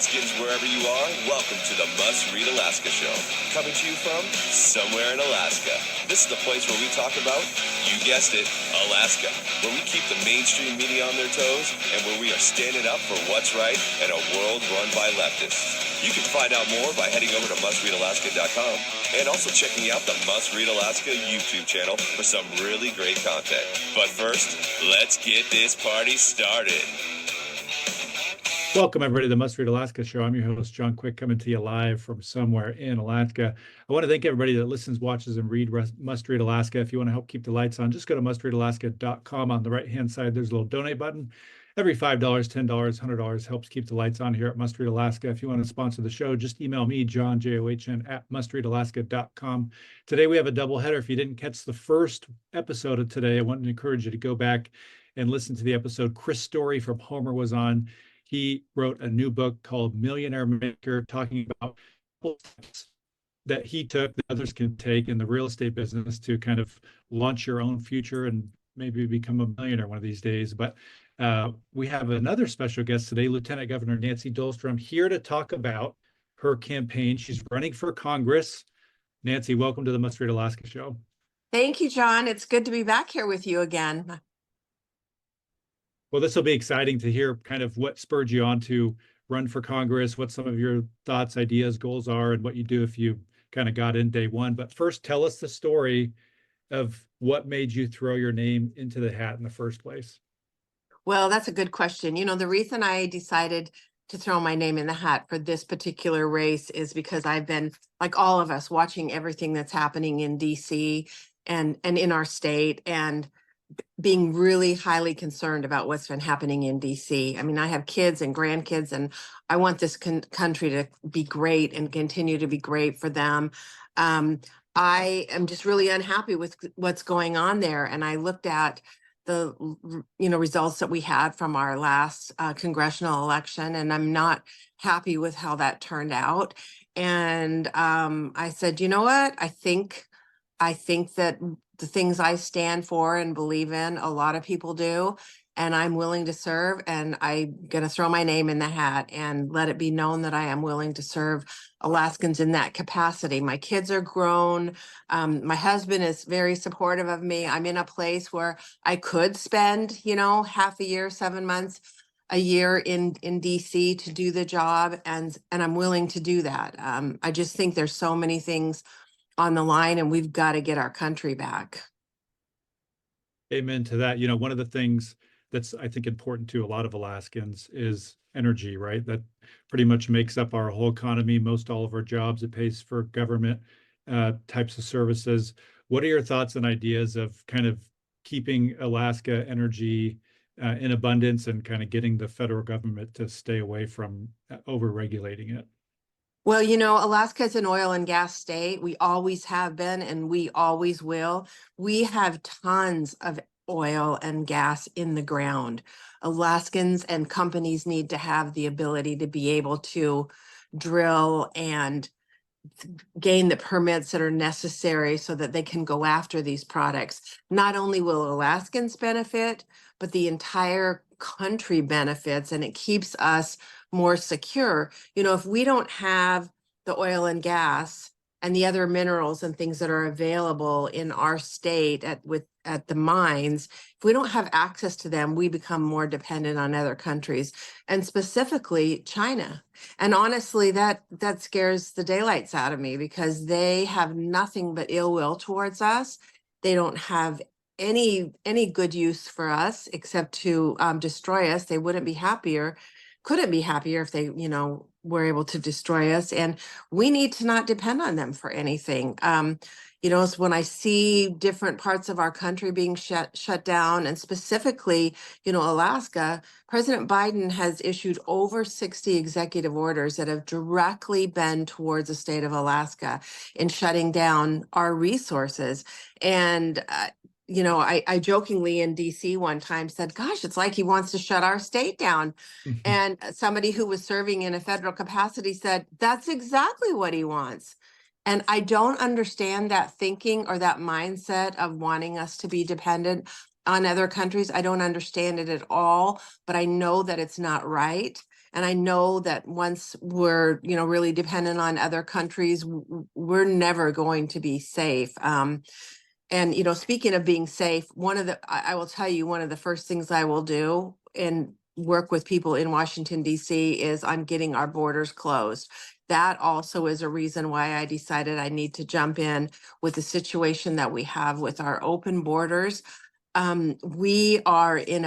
Alaskans, wherever you are, welcome to the Must Read Alaska Show. Coming to you from somewhere in Alaska. This is the place where we talk about, you guessed it, Alaska. Where we keep the mainstream media on their toes and where we are standing up for what's right in a world run by leftists. You can find out more by heading over to mustreadalaska.com and also checking out the Must Read Alaska YouTube channel for some really great content. But first, let's get this party started. Welcome, everybody, to the Must Read Alaska Show. I'm your host, John Quick, coming to you live from somewhere in Alaska. I want to thank everybody that listens, watches, and Must Read Alaska. If you want to help keep the lights on, just go to mustreadalaska.com. On the right-hand side, there's a little donate button. Every $5, $10, $100 helps keep the lights on here at Must Read Alaska. If you want to sponsor the show, just email me, John, John, at mustreadalaska.com. Today, we have a doubleheader. If you didn't catch the first episode of today, I want to encourage you to go back and listen to the episode. Chris Story from Homer was on. He wrote a new book called Millionaire Maker, talking about steps that he took that others can take in the real estate business to kind of launch your own future and maybe become a millionaire one of these days. But we have another special guest today, Lieutenant Governor Nancy Dahlstrom, here to talk about her campaign. She's running for Congress. Nancy, welcome to the Must Read Alaska Show. Thank you, John. It's good to be back here with you again. Well, this will be exciting to hear kind of what spurred you on to run for Congress, what some of your thoughts, ideas, goals are, and what you do if you kind of got in day one. But first, tell us the story of what made you throw your name into the hat in the first place. Well, that's a good question. You know, the reason I decided to throw my name in the hat for this particular race is because I've been, like all of us, watching everything that's happening in DC and in our state, and being really highly concerned about what's been happening in DC. I mean, I have kids and grandkids, and I want this country to be great and continue to be great for them. I am just really unhappy with what's going on there. And I looked at the results that we had from our last congressional election, and I'm not happy with how that turned out. And I said, you know what? I think that the things I stand for and believe in, a lot of people do, and I'm willing to serve, and I'm going to throw my name in the hat and let it be known that I am willing to serve Alaskans in that capacity. My kids are grown. My husband is very supportive of me. I'm in a place where I could spend, half a year, 7 months, a year in DC to do the job, and I'm willing to do that. I just think there's so many things on the line, and we've got to get our country back. Amen to that. One of the things that's, I think, important to a lot of Alaskans is energy, right? That pretty much makes up our whole economy, most all of our jobs. It pays for government types of services. What are your thoughts and ideas of kind of keeping Alaska energy in abundance and kind of getting the federal government to stay away from over-regulating it? Well, Alaska is an oil and gas state. We always have been, and we always will. We have tons of oil and gas in the ground. Alaskans and companies need to have the ability to be able to drill and gain the permits that are necessary so that they can go after these products. Not only will Alaskans benefit, but the entire country benefits, and it keeps us more secure. If we don't have the oil and gas and the other minerals and things that are available in our state at the mines, if we don't have access to them, we become more dependent on other countries, and specifically China. And honestly, that scares the daylights out of me, because they have nothing but ill will towards us. They don't have any good use for us except to destroy us. They couldn't be happier if they, were able to destroy us. And we need to not depend on them for anything. So when I see different parts of our country being shut down, and specifically, Alaska, President Biden has issued over 60 executive orders that have directly been towards the state of Alaska in shutting down our resources. And I jokingly in DC one time said, gosh, it's like he wants to shut our state down. And somebody who was serving in a federal capacity said, that's exactly what he wants. And I don't understand that thinking or that mindset of wanting us to be dependent on other countries. I don't understand it at all, but I know that it's not right. And I know that once we're, really dependent on other countries, we're never going to be safe. And, speaking of being safe, I will tell you, one of the first things I will do and work with people in Washington, D.C. is on getting our borders closed. That also is a reason why I decided I need to jump in with the situation that we have with our open borders. We are in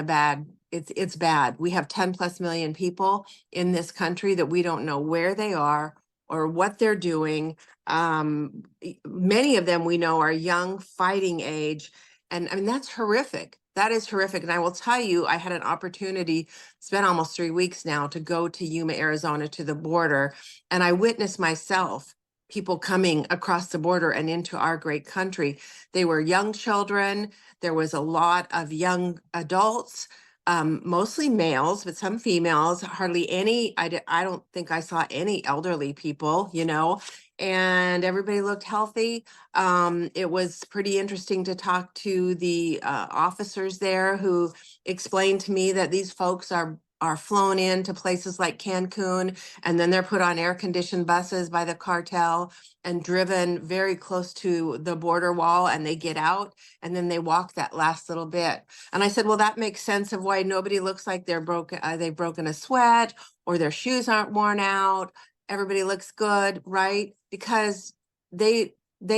it's bad. We have 10 plus million people in this country that we don't know where they are or what they're doing. Many of them we know are young, fighting age. And I mean, that's horrific. That is horrific. And I will tell you, I had an opportunity, spent almost 3 weeks now, to go to Yuma, Arizona, to the border. And I witnessed myself people coming across the border and into our great country. They were young children. There was a lot of young adults, mostly males, but some females, hardly any. I don't think I saw any elderly people, and everybody looked healthy. It was pretty interesting to talk to the officers there, who explained to me that these folks are flown into places like Cancun, and then they're put on air-conditioned buses by the cartel and driven very close to the border wall, and they get out and then they walk that last little bit. And I said, well, that makes sense of why nobody looks like they've broken a sweat or their shoes aren't worn out. Everybody looks good, right? Because they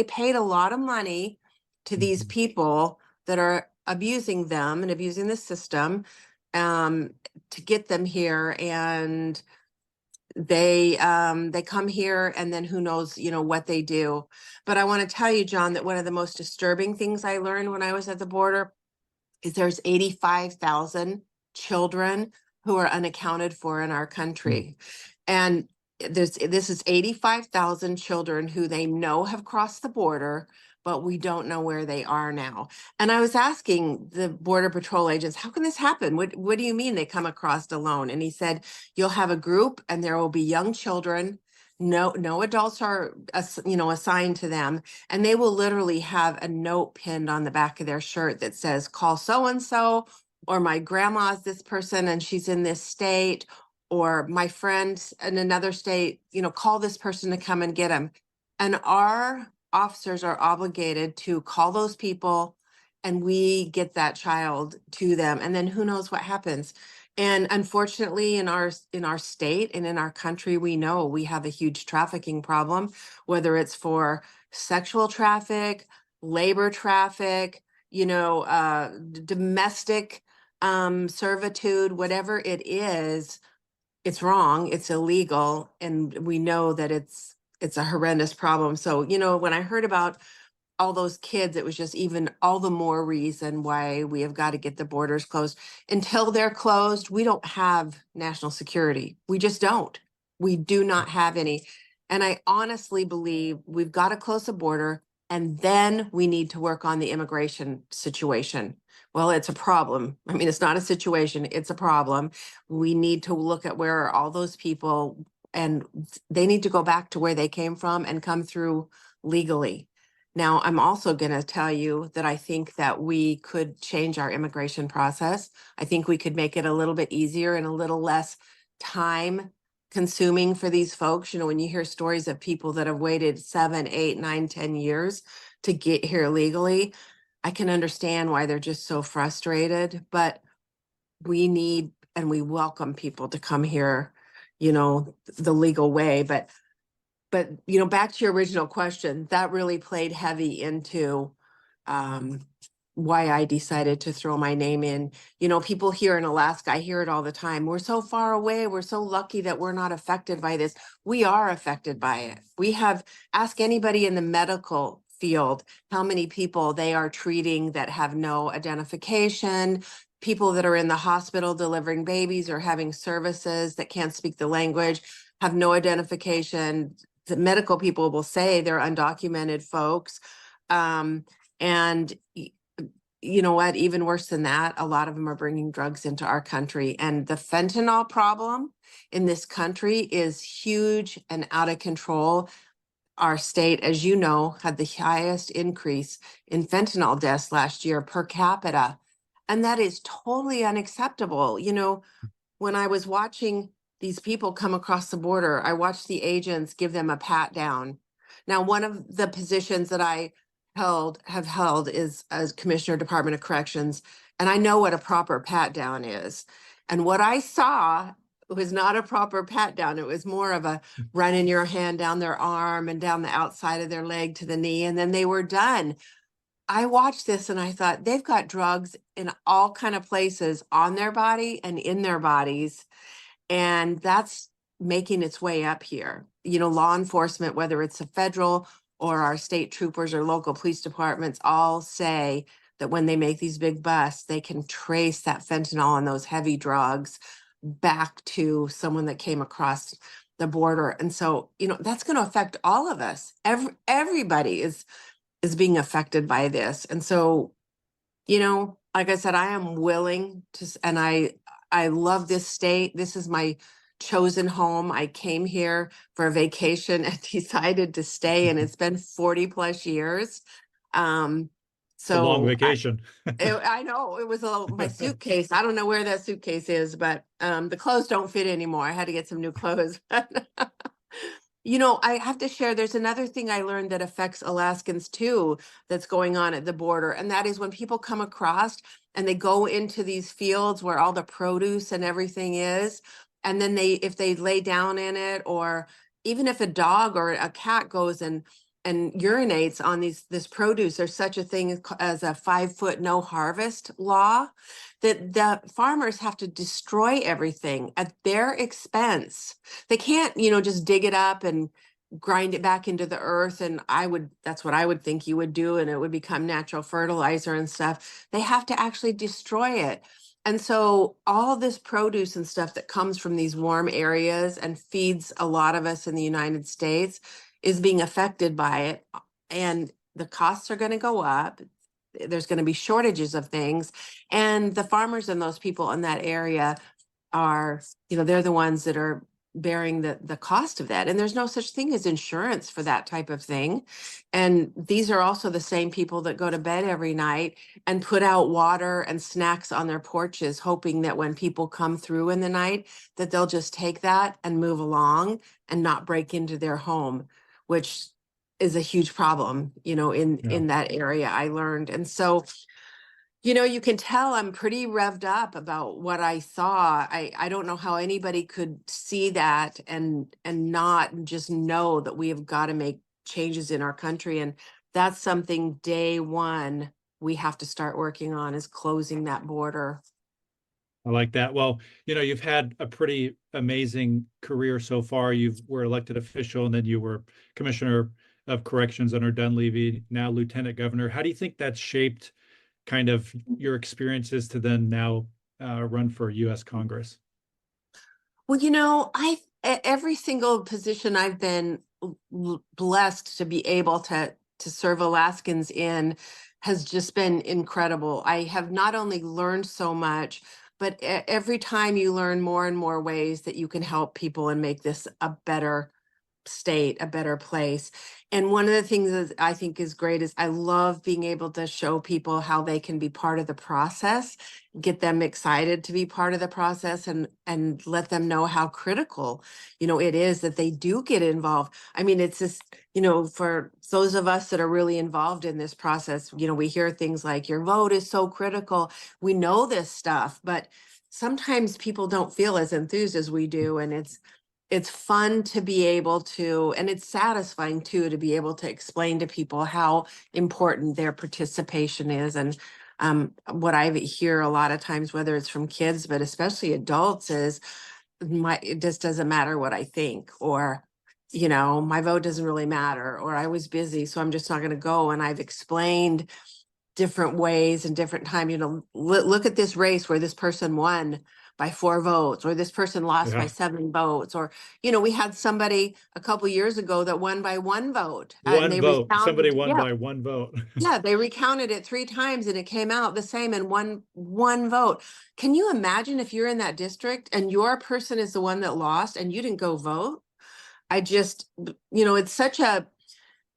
paid a lot of money to these people that are abusing them and abusing the system, to get them here. And they come here, and then who knows, what they do. But I want to tell you, John, that one of the most disturbing things I learned when I was at the border is there's 85,000 children who are unaccounted for in our country. And this is 85,000 children who they know have crossed the border, but we don't know where they are now. And I was asking the Border Patrol agents, how can this happen? What do you mean they come across alone? And he said, you'll have a group and there will be young children. No adults are, assigned to them. And they will literally have a note pinned on the back of their shirt that says, call so-and-so, or my grandma's this person and she's in this state, or my friend in another state, call this person to come and get them. And our officers are obligated to call those people, and we get that child to them. And then who knows what happens. And unfortunately, in our state and in our country, we know we have a huge trafficking problem, whether it's for sexual traffic, labor traffic, domestic servitude, whatever it is. It's wrong, it's illegal, and we know that it's a horrendous problem. So, when I heard about all those kids, it was just even all the more reason why we have got to get the borders closed. Until they're closed, we don't have national security. We just don't. We do not have any. And I honestly believe we've got to close the border, and then we need to work on the immigration situation. Well, it's a problem. I mean, it's not a situation, it's a problem. We need to look at where are all those people, and they need to go back to where they came from and come through legally. Now, I'm also going to tell you that I think that we could change our immigration process. I think we could make it a little bit easier and a little less time consuming for these folks. When you hear stories of people that have waited 7, 8, 9, 10 years to get here legally, I can understand why they're just so frustrated. But we need and we welcome people to come here, the legal way. But back to your original question, that really played heavy into why I decided to throw my name in. People here in Alaska, I hear it all the time. We're so far away. We're so lucky that we're not affected by this. We are affected by it. Ask anybody in the medical field how many people they are treating that have no identification, people that are in the hospital delivering babies or having services that can't speak the language, have no identification. The medical people will say they're undocumented folks. And you know what, even worse than that, a lot of them are bringing drugs into our country. And the fentanyl problem in this country is huge and out of control. Our state, as you know, had the highest increase in fentanyl deaths last year per capita. And that is totally unacceptable. When I was watching these people come across the border. I watched the agents give them a pat down. Now, one of the positions that I have held is as Commissioner, Department of Corrections, and I know what a proper pat down is. And what I saw was not a proper pat down. It was more of a running your hand down their arm and down the outside of their leg to the knee, and then they were done. I watched this and I thought, they've got drugs in all kind of places on their body and in their bodies. And that's making its way up here. You know, law enforcement, whether it's a federal or our state troopers or local police departments, all say that when they make these big busts, they can trace that fentanyl and those heavy drugs back to someone that came across the border. And so, you know, that's going to affect all of us. Everybody is being affected by this. And so, you know, like I said, I am willing to, and I love this state. This is my chosen home. I came here for a vacation and decided to stay, and it's been 40 plus years. It's a long So vacation. I know it was my suitcase. I don't know where that suitcase is, but the clothes don't fit anymore. I had to get some new clothes. You know, I have to share, there's another thing I learned that affects Alaskans too, that's going on at the border. And that is when people come across and they go into these fields where all the produce and everything is, and then if they lay down in it, or even if a dog or a cat goes and urinates on this produce, there's such a thing as a 5-foot no harvest law, that the farmers have to destroy everything at their expense. They can't, you know, just dig it up and grind it back into the earth. And that's what I would think you would do. And it would become natural fertilizer and stuff. They have to actually destroy it. And so all this produce and stuff that comes from these warm areas and feeds a lot of us in the United States is being affected by it. And the costs are going to go up. There's going to be shortages of things. And the farmers and those people in that area are, you know, they're the ones that are bearing the cost of that. And there's no such thing as insurance for that type of thing. And these are also the same people that go to bed every night and put out water and snacks on their porches, hoping that when people come through in the night, that they'll just take that and move along and not break into their home, which is a huge problem, you know, in that area, I learned. And so, you know, you can tell I'm pretty revved up about what I saw. I don't know how anybody could see that and not just know that we have got to make changes in our country. And that's something day one we have to start working on, is closing that border. I like that. Well, you know, you've had a pretty amazing career so far. You were elected official, and then you were Commissioner of Corrections under Dunleavy, now Lieutenant Governor. How do you think that's shaped kind of your experiences to then now run for U.S. Congress? Well, you know, every single position I've been blessed to be able to serve Alaskans in has just been incredible. I have not only learned so much, but every time you learn more and more ways that you can help people and make this a better state, a better place. And one of the things that I think is great is I love being able to show people how they can be part of the process, get them excited to be part of the process, and let them know how critical, you know, it is that they do get involved. I mean, it's just, you know, for those of us that are really involved in this process, you know, we hear things like your vote is so critical. We know this stuff, but sometimes people don't feel as enthused as we do. And it's fun to be able to, and it's satisfying too, to be able to explain to people how important their participation is. And what I hear a lot of times, whether it's from kids, but especially adults, is it just doesn't matter what I think, or, you know, my vote doesn't really matter, or I was busy, so I'm just not going to go. And I've explained different ways and different time, you know, look at this race where this person won by 4 votes, or this person lost by 7 votes, or, you know, we had somebody a couple years ago that won by 1 vote. And they Vote. Somebody recounted, won yeah, by 1 vote. yeah, they recounted it 3 times and it came out the same in one vote. Can you imagine if you're in that district and your person is the one that lost and you didn't go vote? I just, you know,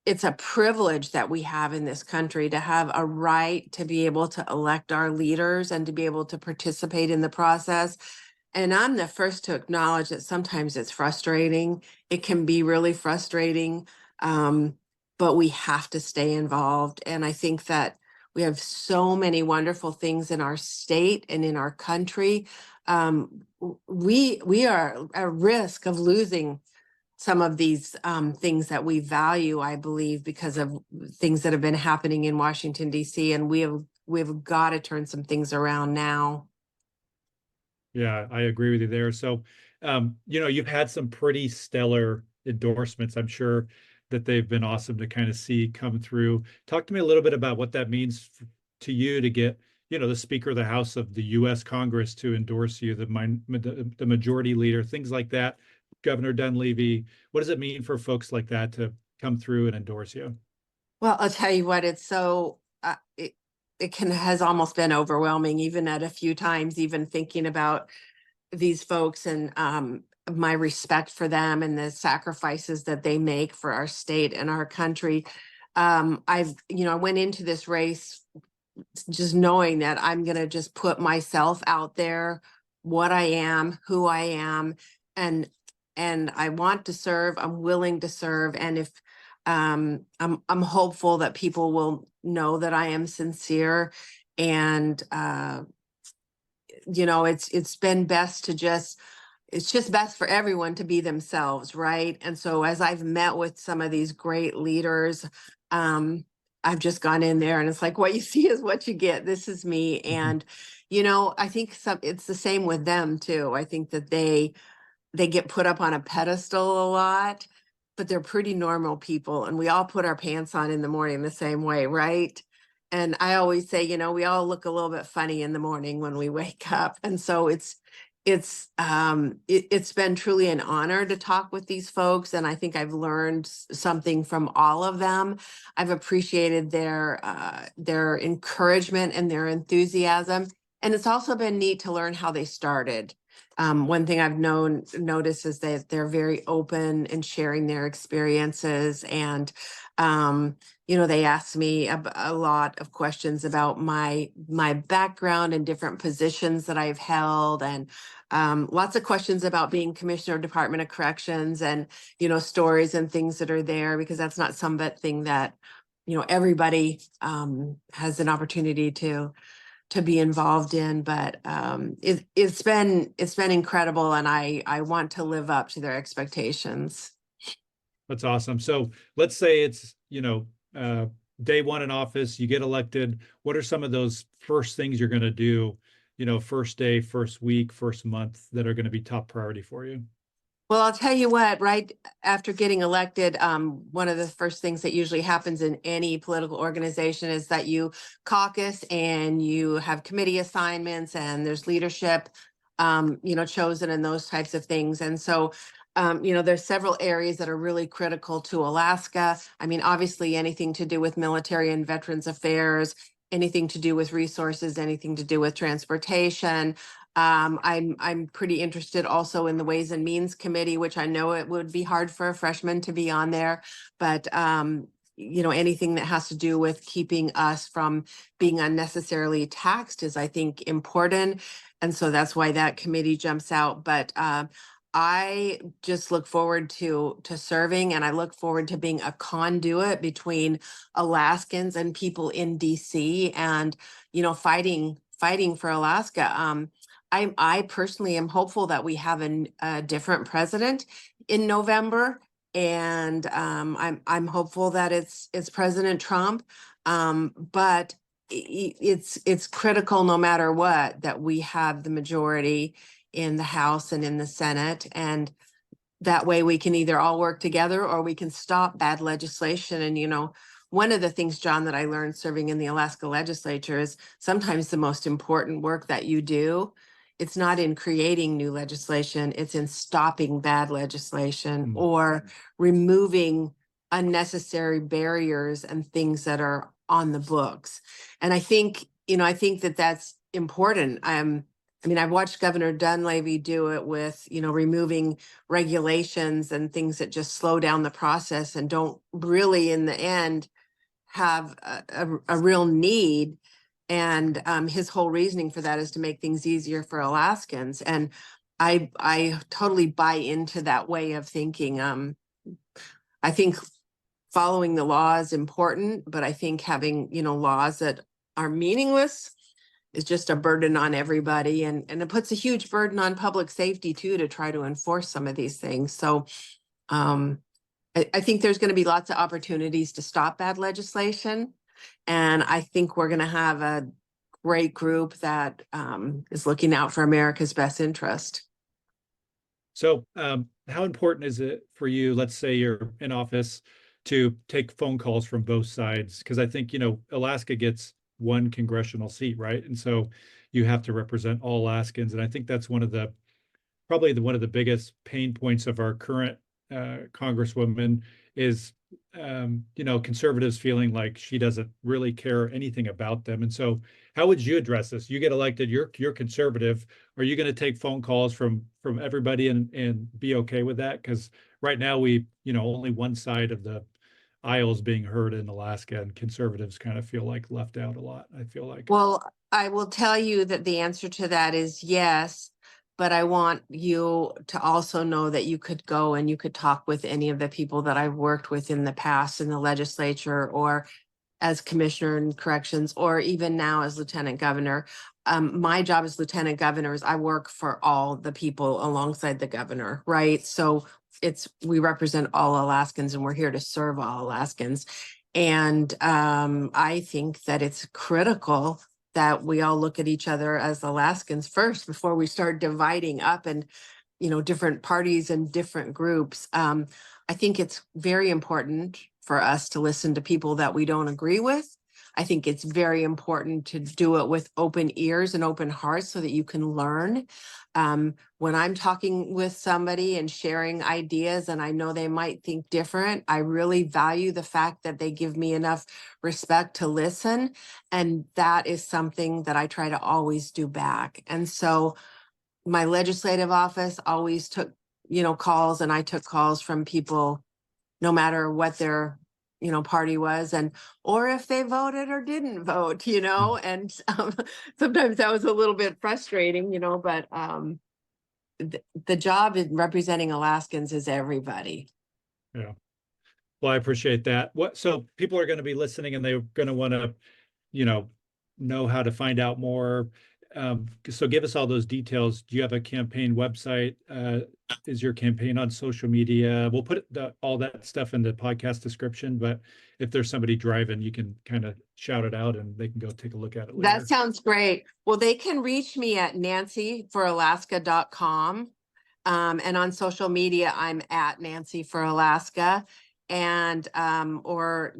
it's a privilege that we have in this country to have a right to be able to elect our leaders and to be able to participate in the process. And I'm the first to acknowledge that sometimes it's frustrating. It can be really frustrating. But we have to stay involved. And I think that we have so many wonderful things in our state and in our country. We are at risk of losing some of these things that we value, I believe, because of things that have been happening in Washington, D.C. And we've got to turn some things around now. Yeah, I agree with you there. So, you've had some pretty stellar endorsements. I'm sure that they've been awesome to kind of see come through. Talk to me a little bit about what that means to you to get, the Speaker of the House of the U.S. Congress to endorse you, the majority leader, things like that. Governor Dunleavy. What does it mean for folks like that to come through and endorse you? Well, I'll tell you what, it's so it has almost been overwhelming, even at a few times, even thinking about these folks and my respect for them and the sacrifices that they make for our state and our country. I went into this race just knowing that I'm going to just put myself out there, what I am, who I am, and I want to serve. I'm willing to serve, and if I'm hopeful that people will know that I am sincere, and it's been best to just. It's just best for everyone to be themselves, right? And so as I've met with some of these great leaders, I've just gone in there and it's like, what you see is what you get. This is me. And, I think it's the same with them too. I think that they get put up on a pedestal a lot, but they're pretty normal people. And we all put our pants on in the morning the same way, right? And I always say, we all look a little bit funny in the morning when we wake up. And so it's been truly an honor to talk with these folks, and I think I've learned something from all of them. I've appreciated their encouragement and their enthusiasm, and it's also been neat to learn how they started. One thing I've noticed is that they're very open in sharing their experiences, and they asked me a lot of questions about my background and different positions that I've held, and lots of questions about being Commissioner of Department of Corrections, and stories and things that are there, because that's not something that everybody has an opportunity to be involved in. But it's been incredible, and I want to live up to their expectations. That's awesome. So let's say it's, day one in office, you get elected. What are some of those first things you're going to do, first day, first week, first month, that are going to be top priority for you? Well, I'll tell you what, right after getting elected, one of the first things that usually happens in any political organization is that you caucus and you have committee assignments, and there's leadership, chosen, and those types of things. And so, there's several areas that are really critical to Alaska. I mean, obviously anything to do with military and veterans affairs, anything to do with resources, anything to do with transportation. I'm pretty interested also in the Ways and Means Committee, which I know it would be hard for a freshman to be on there, but anything that has to do with keeping us from being unnecessarily taxed is, I think, important. And so that's why that committee jumps out. But I just look forward to serving, and I look forward to being a conduit between Alaskans and people in DC, and fighting for Alaska. I personally am hopeful that we have a different president in November, and I'm hopeful that it's President Trump. But it's critical, no matter what, that we have the majority in the House and in the Senate, and that way we can either all work together or we can stop bad legislation. And one of the things, John, that I learned serving in the Alaska legislature is sometimes the most important work that you do, it's not in creating new legislation, it's in stopping bad legislation or removing unnecessary barriers and things that are on the books. And I think that that's important. I've watched Governor Dunleavy do it with, removing regulations and things that just slow down the process and don't really, in the end, have a real need. And his whole reasoning for that is to make things easier for Alaskans. And I totally buy into that way of thinking. I think following the law is important, but I think having, laws that are meaningless is just a burden on everybody. And it puts a huge burden on public safety too, to try to enforce some of these things. So I think there's going to be lots of opportunities to stop bad legislation. And I think we're going to have a great group that is looking out for America's best interest. So how important is it for you, let's say you're in office, to take phone calls from both sides? Because I think, Alaska gets one congressional seat, right? And so you have to represent all Alaskans. And I think that's one of the biggest pain points of our current Congresswoman is, conservatives feeling like she doesn't really care anything about them. And so how would you address this? You get elected, you're conservative. Are you going to take phone calls from everybody and be okay with that? Because right now only one side of the aisle is being heard in Alaska, and conservatives kind of feel like left out a lot, I feel like. Well, I will tell you that the answer to that is yes, but I want you to also know that you could go and you could talk with any of the people that I've worked with in the past in the legislature, or as commissioner in corrections, or even now as lieutenant governor. My job as lieutenant governor is I work for all the people alongside the governor, right? So we represent all Alaskans, and we're here to serve all Alaskans. And I think that it's critical that we all look at each other as Alaskans first before we start dividing up and, different parties and different groups. I think it's very important for us to listen to people that we don't agree with. I think it's very important to do it with open ears and open hearts so that you can learn. When I'm talking with somebody and sharing ideas and I know they might think different, I really value the fact that they give me enough respect to listen. And that is something that I try to always do back. And so my legislative office always took, calls, and I took calls from people no matter what their party was, or if they voted or didn't vote, and sometimes that was a little bit frustrating, but the job in representing Alaskans is everybody. Yeah. Well, I appreciate that. So people are going to be listening and they're going to want to, know how to find out more. So give us all those details. Do you have a campaign website? Is your campaign on social media? We'll put all that stuff in the podcast description, but if there's somebody driving, you can kind of shout it out and they can go take a look at it later. That sounds great. Well, they can reach me at nancyforalaska.com. And on social media, I'm at Nancy for Alaska, and or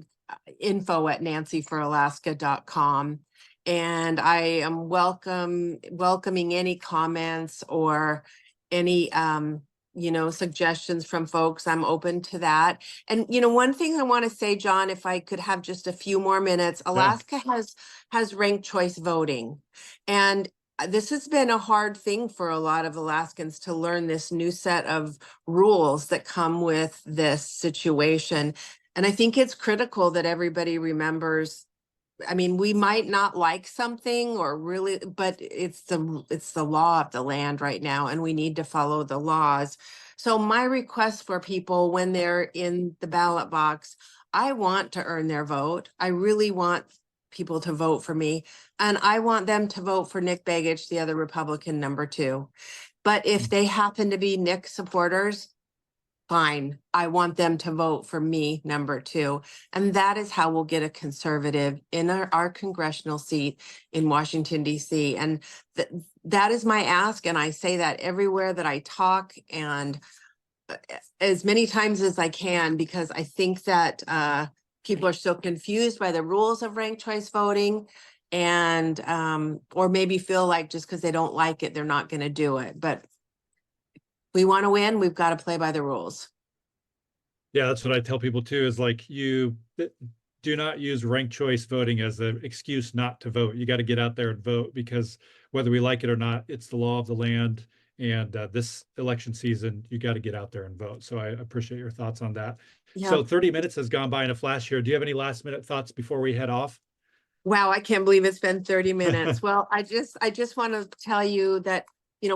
info@nancyforalaska.com. And I am welcoming any comments or any suggestions from folks. I'm open to that. And one thing I want to say, John, if I could have just a few more minutes, Alaska has ranked choice voting, and this has been a hard thing for a lot of Alaskans to learn this new set of rules that come with this situation. And I think it's critical that everybody remembers. I mean, we might not like something but it's the law of the land right now, and we need to follow the laws. So my request for people when they're in the ballot box, I want to earn their vote. I really want people to vote for me, and I want them to vote for Nick Begich, the other Republican number 2. But if they happen to be Nick supporters, fine. I want them to vote for me, number 2. And that is how we'll get a conservative in our congressional seat in Washington, D.C. And that is my ask. And I say that everywhere that I talk, and as many times as I can, because I think that people are so confused by the rules of ranked choice voting, and or maybe feel like just because they don't like it, they're not going to do it. But we want to win, we've got to play by the rules. Yeah, that's what I tell people too, is like, you do not use ranked choice voting as an excuse not to vote. You got to get out there and vote, because whether we like it or not, it's the law of the land. And this election season, you got to get out there and vote. So I appreciate your thoughts on that. Yeah. So 30 minutes has gone by in a flash here. Do you have any last minute thoughts before we head off? Wow, I can't believe it's been 30 minutes. Well, I just want to tell you that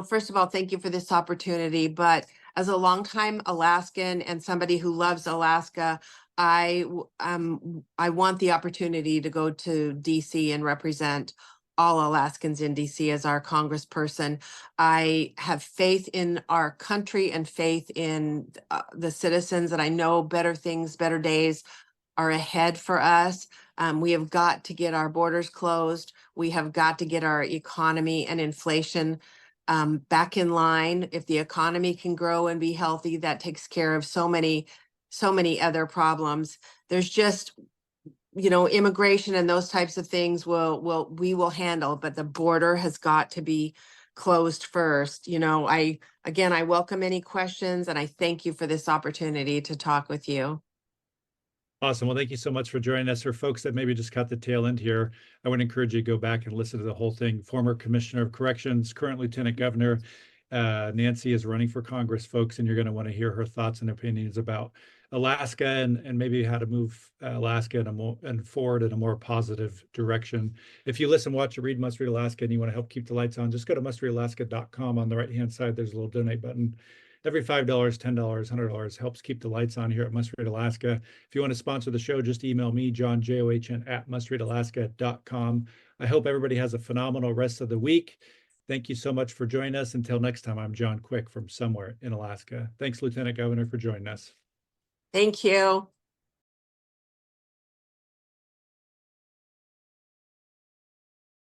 First of all, thank you for this opportunity, but as a longtime Alaskan and somebody who loves Alaska, I want the opportunity to go to DC and represent all Alaskans in DC as our congressperson. I have faith in our country and faith in the citizens, and I know better things, better days are ahead for us. We have got to get our borders closed. We have got to get our economy and inflation back in line. If the economy can grow and be healthy, that takes care of so many other problems. There's just, immigration and those types of things we will handle, but the border has got to be closed first. I welcome any questions, and I thank you for this opportunity to talk with you. Awesome. Well, thank you so much for joining us. For folks that maybe just caught the tail end here, I would encourage you to go back and listen to the whole thing. Former Commissioner of Corrections, current Lieutenant Governor, Nancy is running for Congress, folks, and you're going to want to hear her thoughts and opinions about Alaska and maybe how to move Alaska and forward in a more positive direction. If you listen, watch, or read Must Read Alaska and you want to help keep the lights on, just go to mustreadalaska.com. On the right-hand side, there's a little donate button. Every $5, $10, $100 helps keep the lights on here at Must Read Alaska. If you want to sponsor the show, just email me, John, John, at mustreadalaska.com. I hope everybody has a phenomenal rest of the week. Thank you so much for joining us. Until next time, I'm John Quick from somewhere in Alaska. Thanks, Lieutenant Governor, for joining us. Thank you.